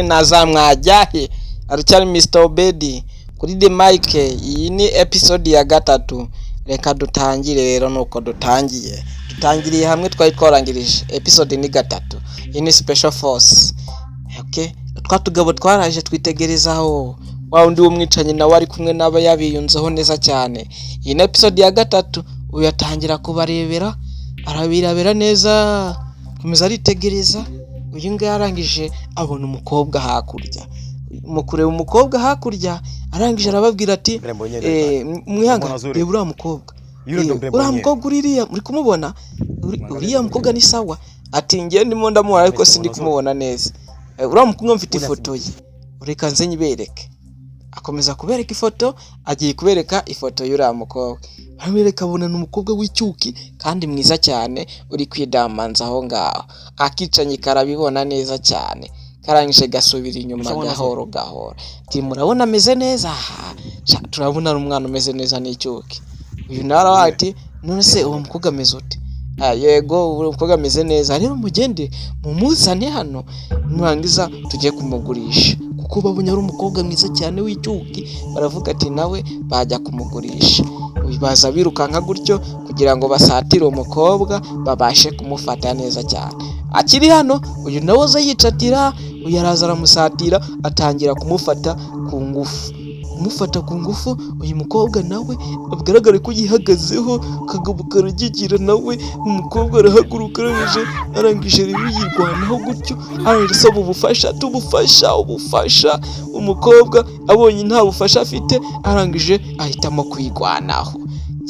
naza mwajyahe aracyari Mr Obedi kuri the mic. Iyi ni episode ya gatatu. Reka dutangire rero nuko dutangiriye hamwe twari twarangirije episode ni gatatu. Iyi ni special force. Okay, twatugabo twaraje twitegerezaho wa undi w'umwicanyi nawe ari kumwe n'aba yabiyunzeho neza cyane. Iyi ni episode ya gatatu. Uyu yatangira kubarebera arabirabera neza, komeza aritegereza. Uyu ngaya arangije abona umukobwa hakurya. Mukureba umukobwa hakurya arangije arababwira ati mwihanga uriya mukobwa, uriya mukobwa uririya muri kumubona, uriya mukobwa ni sawa. Ati ngiye ndimo ndamubona ariko sindi kumubona neza. Uriya mukobwa mfite ifoto ye, ureka nze nyibereke. Akomeza kubereka ifoto, agiye kubereka ifoto y'uriya mukobwa. Abereka abona n'umukobwa w'icyuki kandi mwiza cyane uri kwidamanza aho ngaho. Akicanye karabibona neza cyane, karangije gasubira inyuma gahoro. Ati murabona ameze neza? Turabona umwana umeze neza n'icyuki. Uyu nara ati none se uwo mukobwa ameze ute? Yego uwo mukobwa ameze neza, rero mugende mumuzane hano mwangiza tujye kumugurisha, kuko babonye ari umukobwa mwiza cyane w'icyuki. Baravuga ati nawe bajya kumugurisha. Baza birukanka gutyo kugira ngo basatire umukobwa babashe kumufata neza cyane. Akiri hano uyu nawe aza yicatira, uyu araza aramusatira atangira kumufata ku ngufu. Uyu mukobwa nawe agaragara ko yihagazeho, kagabo karagigira nawe. Umukobwa arahaguruka arangije yirwanaho gutyo, arasaba ubufasha, ubufasha. Umukobwa abonye nta bufasha afite arangije ahitamo kwirwanaho.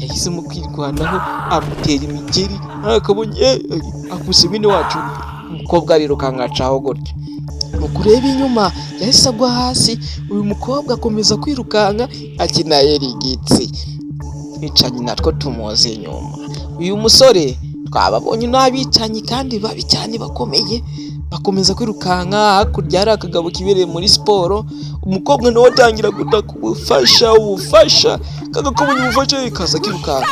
Yahisemo kwirwanaho amutera imigeri, akabonye akuse bine wacu. Umukobwa arirukanka acaho gutyo. Mukureba inyuma yahise agwa hasi. Uyu mukobwa akomeza kwirukanka akina yerigitsi. Bicanye natwo tumuzi inyuma. Uyu musore twababonye n'abicanyi kandi babi cyane bakomeye, bakomeza kwirukanka. Hakurya hari akagabo kibereye muri siporo. Umukobwa nawe atangira gutaka ubufasha. Kagakobonye ubufasha kaza kirukanka.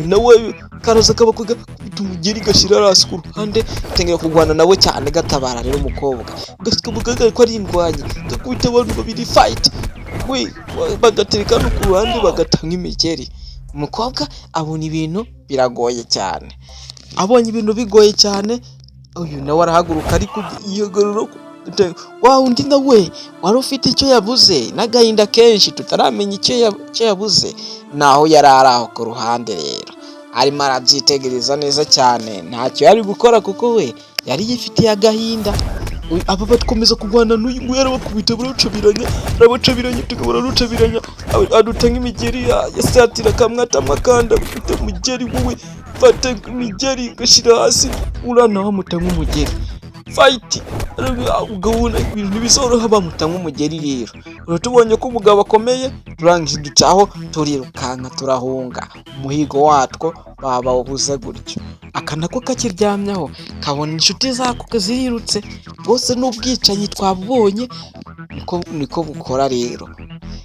Nawe karaza kabakwiga tumugeri gashira rasi ku ruhande, atangira kurwana nawe cyane gatabara. Rero umukobwa gasikabugaga ko ari indwanyi, gakubita abantu babiri fight, bagatereka no ku ruhande bagatanga imigeri. Umukobwa abona ibintu biragoye cyane. Abonye ibintu bigoye cyane, uyu nawe arahaguruka ariko yihagarara. Wa undi nawe wari ufite icyo yabuze n'agahinda kenshi tutaramenya icyo yabuze, naho yari araho ku ruhande. Rero arimo arabyitegereza neza cyane, ntacyo yari gukora kuko we yari yifitiye agahinda. Aba bakomeza kurwana n'uyu nguyu arabakubita baracabiranya tukabona rucabiranya, aduta nk'imigeri yasatira kamwe atamwe akanda afite umugeri. Wowe fata imigeri gashira hasi, urana wamuta nk'umugeri fight. Ugabona ibintu bizoroha bamuta nk'umugeri. Rero uratubonye ko umugabo akomeye, turangije ducaho turirukanka turahunga. Umuhigo watwo baba ubuze gutyo. Akana ko kakiryamyaho kabona inshuti zako zirirutse. Bose n'ubwicanyi twabonye niko bukora. Rero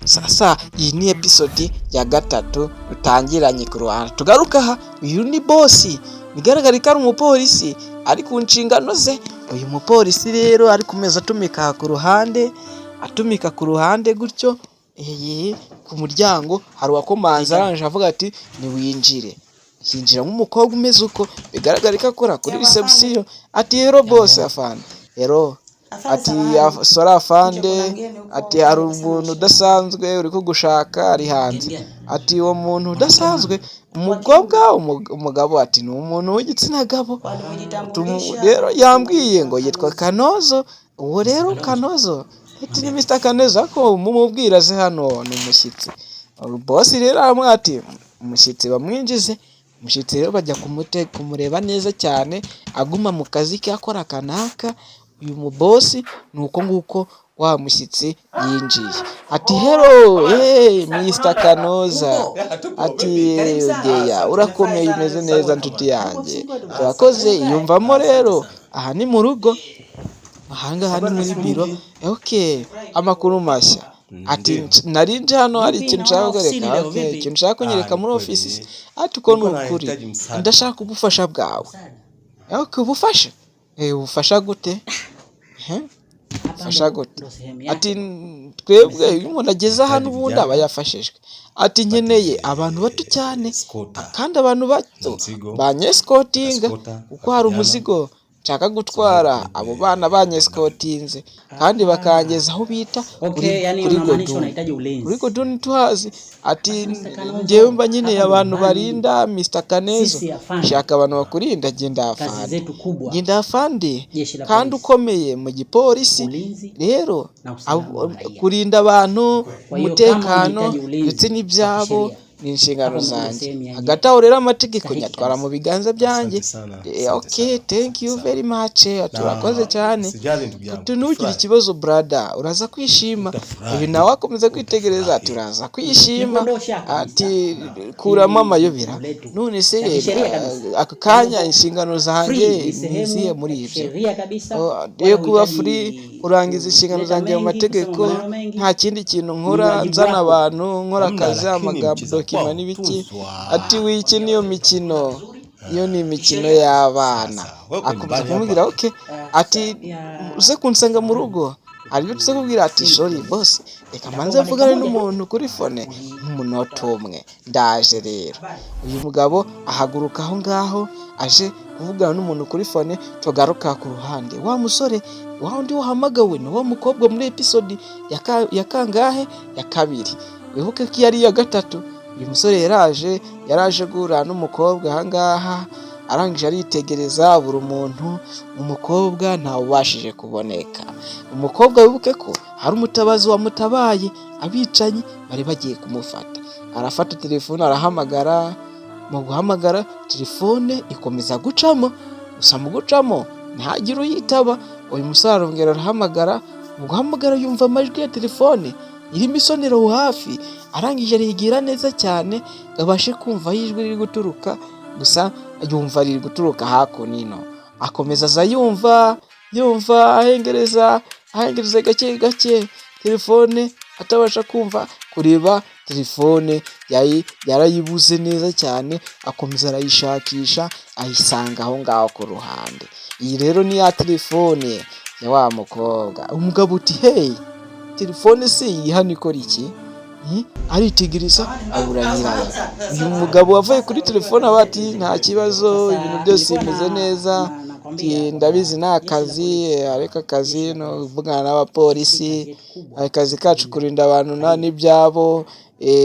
sasa iyi ni episode ya gatatu dutangiranye ku ruhande. Tugaruka aha, uyu ni boss bigaragara ko ari umupolisi ari ku nshingano ze. Uyu mupolisi rero ari kumeza atumika ku ruhande gutyo. Ku muryango hari uwakomanza arangije avuga ati niwinjire. Hinjira nk'umukobwa umeze uko, bigaragara ko akora kuri reception. Ati hero boss afande, hero ati sora afande, ati hari umuntu udasanzwe uri kugushaka ari hanze. Ati uwo muntu udasanzwe umugabo ati ni umuntu w'igitsina gabo. Rero yambwiye ngo yitwa Kanozo. Uwo rero Kanozo ati ni Mr Kanozo ko mumubwira ze hano ni umushyitsi. Boss rero aramwe ati umushyitsi bamwinjize. Umushyitsi rero bajya kumureba neza cyane, aguma mu kazi ke akora kanaka. Uyu mubosi nuko nguko wa mushyitsi yinjiye. Ati hero Mr Kanoza, ati deya urakomeye umeze neza nshuti yanjye, turakoze. Yumvamo rero aha ni mu rugo, ahangaha ni muri biro. Okay, amakuru mashya. Ati narinje hano hari ikintu nshaka kwereka. Okay, ikintu nshaka kunyereka muri office. Ati uko n'ukuri ndashaka ubufasha bwawe. Okay, ubufasha? Ubufasha gute? fasha gute ati twebwe iyo umuntu ageze hano ubundi aba yafashijwe ati nkeneye abantu bato cyane kandi abantu bato banyeskotinga kuko hari umuzigo nshaka gutwara abo bana banyeskotinze kandi bakangeza aho bita kuri Goduni tuhazi ati ngewe mba nkeneye abantu barinda Mr Kanezo shaka abantu bakurinda genda afande kandi ukomeye mu gipolisi rero kurinda abantu umutekano ndetse n'ibyabo ni inshingano zanjye hagati aho rero amategeko nyatwara mu biganza byanjye. Okay, thank you very much, turakoze cyane ntugire ikibazo brother, uraza kwishima ibi nawe akomeza kwitegereza turaza kwishima ati kuramo amayobera none se aka kanya inshingano zanjye niziye muri ibyo rero kuba free kurangiza inshingano zanjye mu mategeko nta kindi kintu nkora nzana abantu nkora akazi amagambo dokima n'ibiki ati wiki niyo mikino iyo ni imikino y'abana akomeza kumubwira okay ati uze kunsanga mu rugo aribyo tuze kubwira ati sorry boss reka manze mvugane n'umuntu kuri phone nk'umunota umwe ndaje rero uyu mugabo ahaguruka aho ngaho aje kuvugana n'umuntu kuri phone tugaruka ku ruhande wa musore wa undi wahamagawe no wa mukobwa muri episode ya kangahe ya kabiri wibuke ko yari ya gatatu. Uyu musore yaraje guhura n'umukobwa ahangaha arangije aritegereza buri umuntu umukobwa ntawe ubashije kuboneka. Umukobwa wibuke ko hari umutabazi wamutabaye abicanyi bari bagiye kumufata, arafata telefone arahamagara, mu guhamagara telefone ikomeza gucamo, gusa mu gucamo ntagire uyitaba. Uyu musore arongera arahamagara, mu guhamagara yumva amajwi ya telefone irimo isonero hafi, arangije arigira neza cyane gabashe kumva ijwi riri guturuka, gusa yumva riri guturuka hakunino. Akomeza aza yumva ahengereza gake gake telefone atabasha kumva kureba telefone yarayibuze neza cyane. Akomeza arayishakisha ayisanga aho ngaho ku ruhande. Iyi rero ni ya telefone ya wa mukobwa. Umugabo uti hey, telefone se iyi hano ikora iki? Aritigiriza abura nyirayo. Uyu mugabo wavuye kuri telefone abati nta kibazo, ibintu byose bimeze neza, ndabizi nta kazi, ariko akazi no kuvugana n'abapolisi, akazi kacu kurinda abantu n'ibyabo,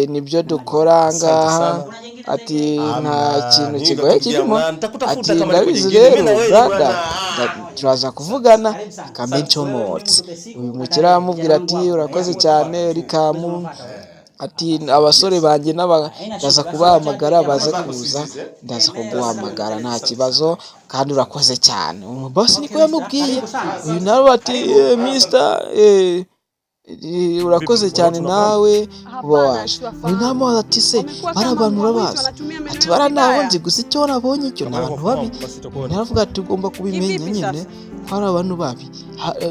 nibyo dukora ngaha. Ati nta kintu kigoye kirimo, ati ndabizi rero brother turaza kuvugana kamencomotse. Uyu mukira amubwira ati urakoze cyane rikamu, ati abasore banjye ndaza kubahamagara baze kuza, ndaza kuguhamagara nta kibazo kandi urakoze cyane. Boss niko yamubwiye. Uyu nawe ati Mr urakoze cyane nawe kuba waje. Uyu namubaza ati se bari abantu urabazi? Ati baranabonze gusa icyo nabonye cyo n'abantu babi. Naravuga ati ugomba kubimenya nyine hari abantu babi.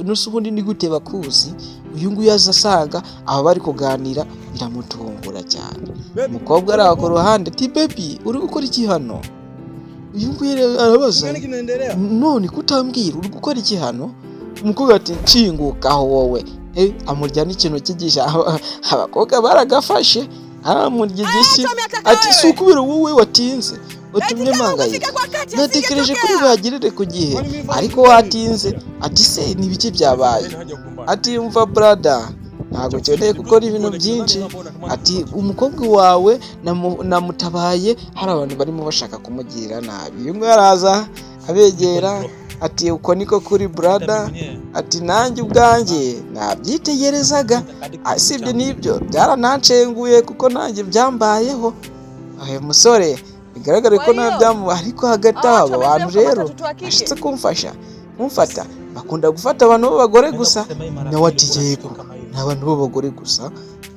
Nusu ubundi ni gute bakuzi? Uyu nguyu yazasanga aba bari kuganira biramutungura cyane. Umukobwa ari ku ruhande ati baby uri gukora iki hano? Uyu nguyu arabaza none kutambwira uri gukora iki hano? Umukobwa ati nshingukaho wowe. Amurya n'ikintu kigisha abakobwa baragafashe amurya igisi. Ati si ukubera wowe watinze utumye mangayika, natekereje kuri bagirire ku gihe ariko watinze. Ati se nibiki byabaye? Ati umva brother ntabwo cyoneye gukora ibintu byinshi. Ati umukobwa wawe namutabaye hari abantu barimo bashaka kumugirira nabi. Uyu nguyu araza abegera ati uko niko kuri brother. Ati nanjye ubwanjye nabyitegerezaga, asibye n'ibyo byaranancenguye kuko nanjye byambayeho. Ayo musore bigaragara ko nawe byamubaye, ariko hagati abo bantu rero ashitse kumfata bakunda gufata abantu b'abagore gusa. Nawe ati yego n'abantu b'abagore gusa,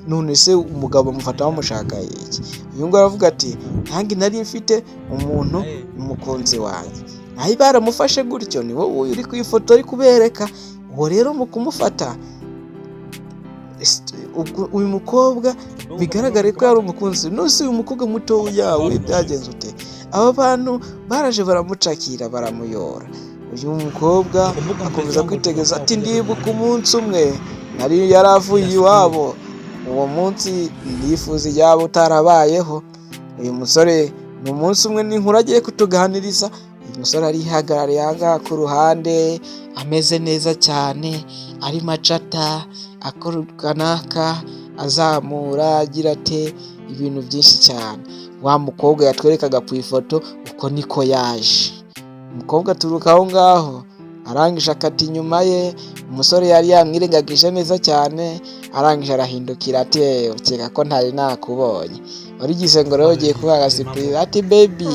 none se umugabo amufata bamushaka iki? Uyu ngo aravuga ati ntangi nari mfite umuntu umukunzi wanjye, nahi baramufashe gutyo, ni wowe uri ku ifoto ari kubereka. Uwo rero mu kumufata uyu mukobwa bigaragare ko yari umukunzi. Nose uyu mukobwa muto yawe byagenze ute? Aba bantu baraje baramucakira baramuyora. uyu mukobwa akomeza kwitegereza ati ndibuka umunsi umwe nari yaravuye iwabo, uwo munsi ndifuza iyaba utarabayeho. Uyu musore ni umunsi umwe n'inkuru agiye kutuganiriza. Uyu musore arihagarariye ahangaha ku ruhande ameze neza cyane, arimo acata akora naka azamura agira ate ibintu byinshi cyane. Wa mukobwa yatwerekaga ku ifoto uko niko yaje. Umukobwa aturuka aho ngaho arangije akata inyuma ye, umusore yari yamwirengagije neza cyane, arangije arahindukira ati ukeka ko ntari nakubonye, warigize ngo rero ugiye kubaga surprise. Ati baby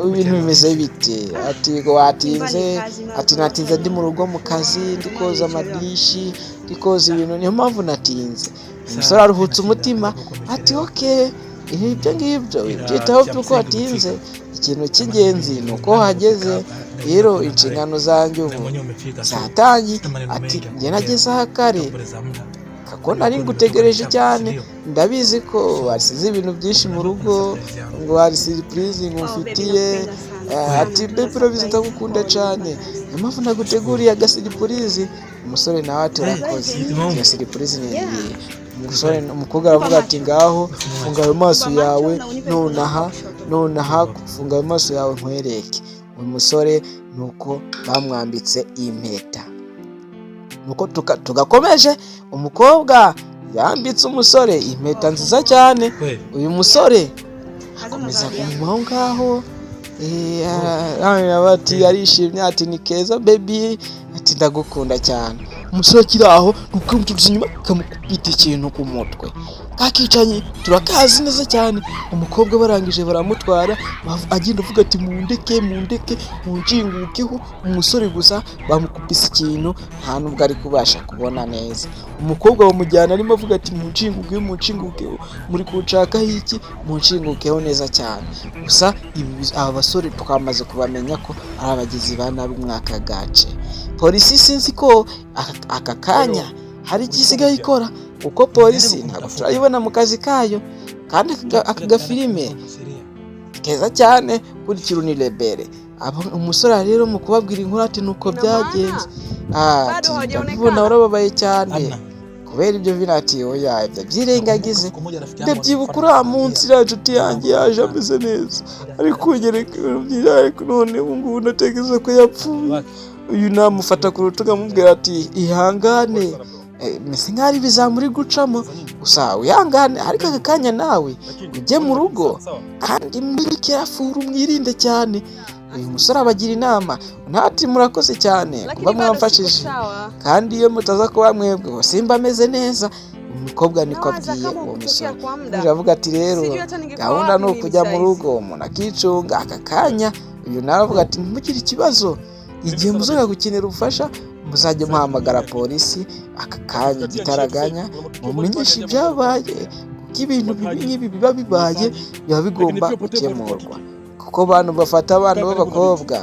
ibintu bimeze bite? Ati watinze? Ati natinze ndi mu rugo mu kazi, ndi koza amadishi, ndi koza ibintu, niyo mpamvu natinze. Umusore aruhutse umutima ati okay, ibyo ngibyo byitaho by'uko watinze, ikintu cy'ingenzi ni uko hageze. Rero inshingano zanjye ubu zatangiye. Ati njye nageze aha kare ko nari ngutegereje cyane, ndabizi ko wasize ibintu byinshi mu rugo, ngo hari surprise ngufitiye. Ati baby urabizi ndagukunda cyane, niyo mpamvu naguteguriye agasiripurizi. Umusore nawe ati urakoze, iyo surprise ni iyihe? Umukobwa aravuga ati ngaho funga ayo maso yawe nonaha funga ayo maso yawe nkwereke. Uyu musore nuko bamwambitse impeta. Nuko tugakomeje, umukobwa yambitse umusore impeta nziza cyane. Uyu musore akomeza kumva aho ngaho ati arishimye ati ni keza baby, ati ndagukunda cyane. Umusore akiri aho nuko muturuza inyuma kamukubita ikintu ku mutwe, kakicanye turakazi neza cyane. Umukobwa barangije baramutwara, agenda avuga ati mundeke munshingukeho. Umusore gusa bamukubise ikintu nta nubwo ari kubasha kubona neza. Umukobwa bamujyana arimo avuga ati munshingukeho, muri kunshakaho iki? Munshingukeho neza cyane. Gusa aba basore twamaze kubamenya ko ari abagizi ba nabi mwaka gace. Polisi sinzi ko aka kanya hari igisigaye ikora, kuko polisi ntabwo turayibona mu kazi kayo. Kandi aka gafilime keza cyane kuri Kiruni Rebere. Umusore rero mu kubabwira inkuru ati nuko byagenze, ati ndabibona urababaye cyane kubera ibyo binati oya ibyo byirengagize. Ndabyibuka uriya munsi iriya nshuti yanjye yaje ameze neza, ariko ugereka ibintu none ubu ngubu natekereza ko yapfuye. Uyu namufata ku rutugu amubwira ati ihangane, mese nk'ari bizamuri gucamo, gusa wihangane, ariko aka kanya nawe ujye mu rugo kandi muri kirafuru mwirinde cyane. Uyu musore abagira inama ntati murakoze cyane kuba mwamfashije, kandi iyo mutaza kuba mwebwe simba ameze neza. Umukobwa niko abwiye uwo musore. Aravuga ati rero gahunda ni ukujya mu rugo umuntu akicunga aka kanya. Uyu nawe avuga ati ntimugire ikibazo, igihe muzaga gukenera ubufasha muzajya muhamagara polisi aka kanya gitaraganya, mumenyeshe ibyabaye, kuko ibintu nk'ibi biba bibaye biba bigomba gukemurwa. Kuko abantu bafata abana b'abakobwa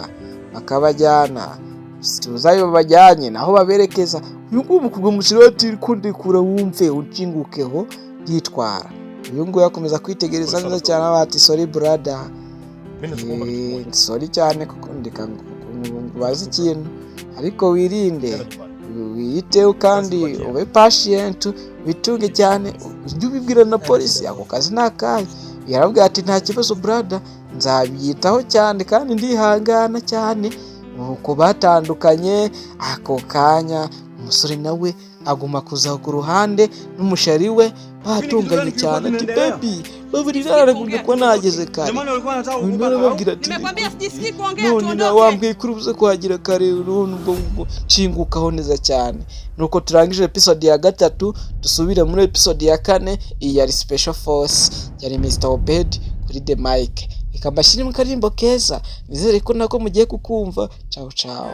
bakabajyana, tuzayo babajyanye naho baberekeza. Uyu nguyu kubwo musiro ati kundikura wumve unshingukeho yitwara. Uyu nguyu akomeza kwitegereza neza cyane ati sorry brother, sorry cyane kuko ndika bazi ikintu, ariko wirinde wiyiteho kandi ube patient, witunge cyane, ujye ubibwira na polisi ako kazi nakaye. Yarabwira ati nta kibazo brother, nzabyitaho cyane kandi ndihangana cyane. Uko batandukanye ako kanya, umusore nawe aguma kuza ku ruhande n'umushari we batunganye cyane. Ati baby baburira aragumbye ko nageze kare. Umuntu babwira ati none na wambwiye kuri ubuze kuhagira kare, ubwo nshingukaho neza cyane. Nuko turangije episode ya 3, dusubire muri episode ya 4. Iyi yari Special Force, yari Mr. Obed kuri the mic. Ikambashiri mu karimbo keza, nizere ko nako mugiye kukumva. Ciao ciao.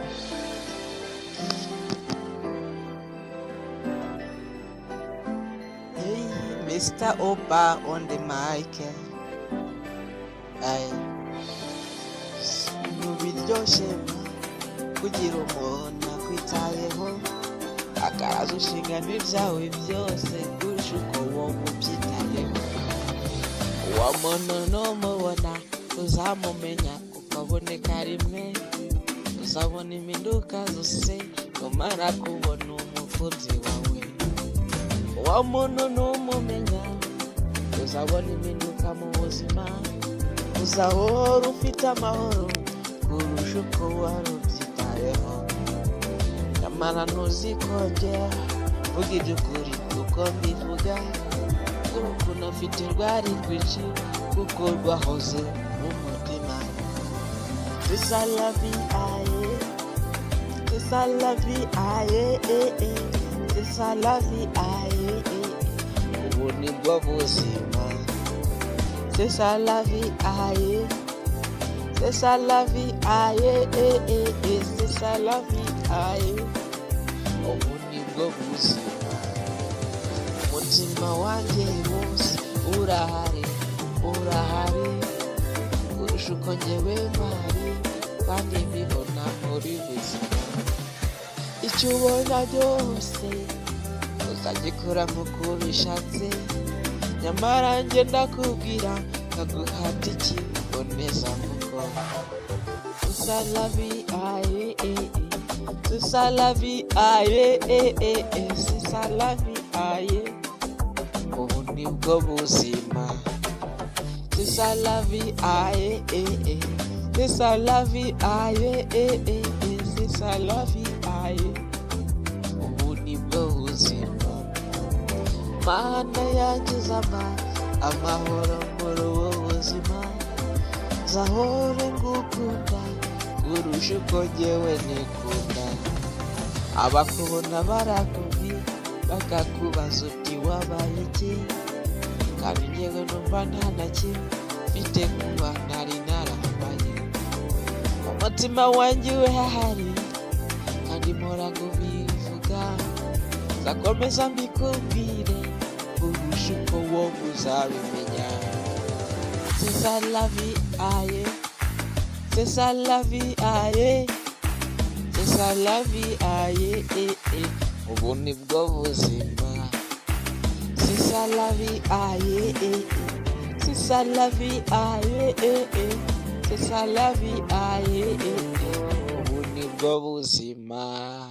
Mr. Oba on the mic. Biryoshye kugira umuntu akwitayeho, akaraza inshingano ibyawe byose kurusha uko wowe ubyitayeho. Uwo muntu numubona uzamumenya ukaboneka rimwe, uzabona impinduka zose numara kubona umukunzi wawe. Uwo muntu numumenya uzabona impinduka mu buzima, uzahora ufite amahoro kurusha uko wari ubyitayeho. Nyamara ntuzikongera vuga iby'ukuri kuko mbivuga, urukundo mfite rwari rwinshi kuko rwahoze mu mutima. C'est ça la vie, aïe, c'est ça la vie, aïe, c'est ça la vie, aïe, ubu nibwo buzima. C'est ça la vie, aïe, c'est ça la vie, aïe, c'est ça la vie, aïe, ubu nibwo buzima. Umutima wanjye wose urahari, urahari kurusha uko njyewe mpari, kandi mbibona muri buzima. Icyo ubona byose uzagikora nk'uko ubishatse, nyamara njye ndakubwira nkaguhata ikibonezamvugo. C'est ça la vie, aïe, c'est ça la vie, aïe, c'est ça la vie, aïe, ubu nibwo buzima. C'est ça la vie, aïe, c'est ça la vie, aïe, c'est ça la vie, aïe, ubu nibwo buzima. Mana yanjye zama amahoro muri ubu buzima, zahore ngukunda kurusha uko njyewe nikunda. Abakubona barakubwira bakakubaza uti wabaye iki, kandi njyewe numva nta na kimwe mfite kuba nari narambaye. Umutima wanjye urahari kandi mpora ngubivuga, nzakomeza mbikubwire kurusha uko wowe uzabimenya. C'est ça la vie, aïe, c'est ça la vie, aïe, c'est ça la vie, aïe, ubu nibwo buzima. C'est ça la vie, aïe, c'est ça la vie, aïe, c'est ça la vie, aïe, ubu nibwo buzima.